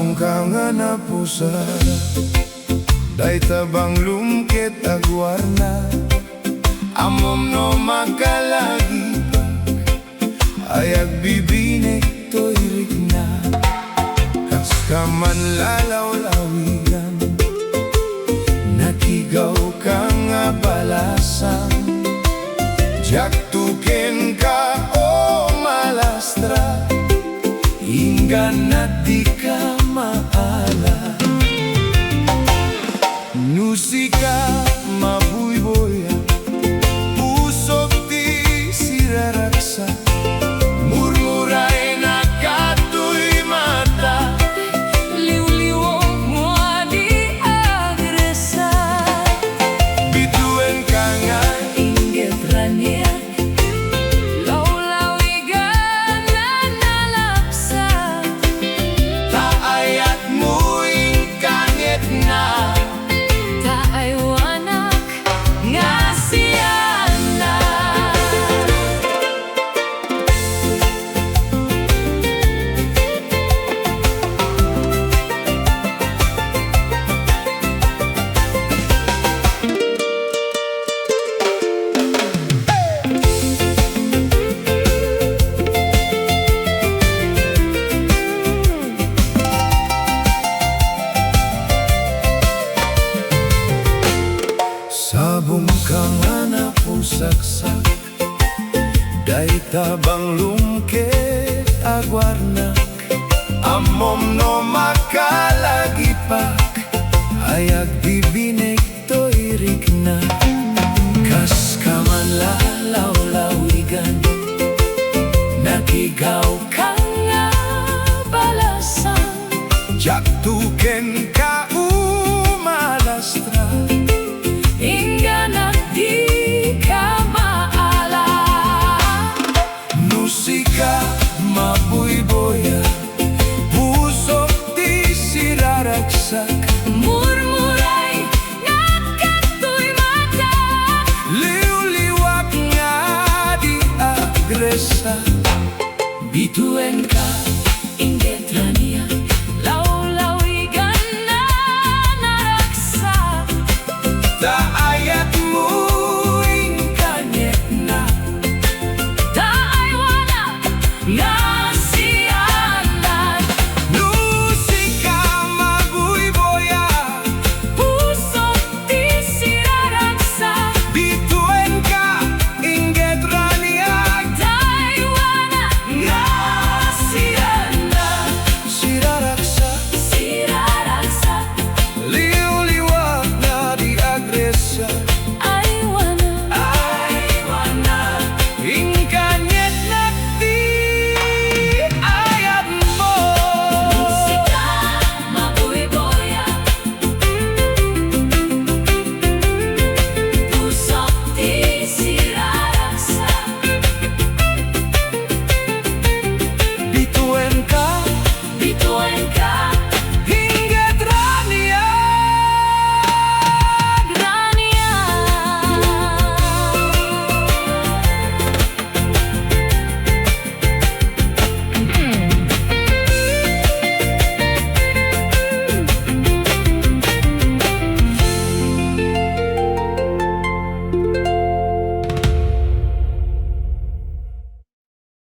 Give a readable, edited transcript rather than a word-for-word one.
Sabong ka nga na pusa, day tabang lumket agwarna. Amom no makalagi pa, ayag bibinek to'y rigna. Kas ka man lalaw-lawigan, nakigaw ka nga balasan. Jak tuken ka o malastra, hinggan na di ka maala. Nusika mabuyboya, pusok di siraraksa. Murmuray na kato'y mata, liw-liwong mo di agresa. bituin ka nga Inggit raniya, lawlawigan na nalaksa. taayat mo'y kangit na. Taay wanak nga siyana. Sabong ka nga na pusaksak, day tabang lumket agwarnak. Amom no makalagipak, ayag bibinek to'y rigna. Kas ka man lalaw-lawigan, nakigaw Ka nga balasan, jak tuken ka umalastra. hinggan at di ka maala. Musika mabuyboya, pusok di siraraksak. Murmuray nga kato'y mata, Liw-liwak nga di agresa. bituin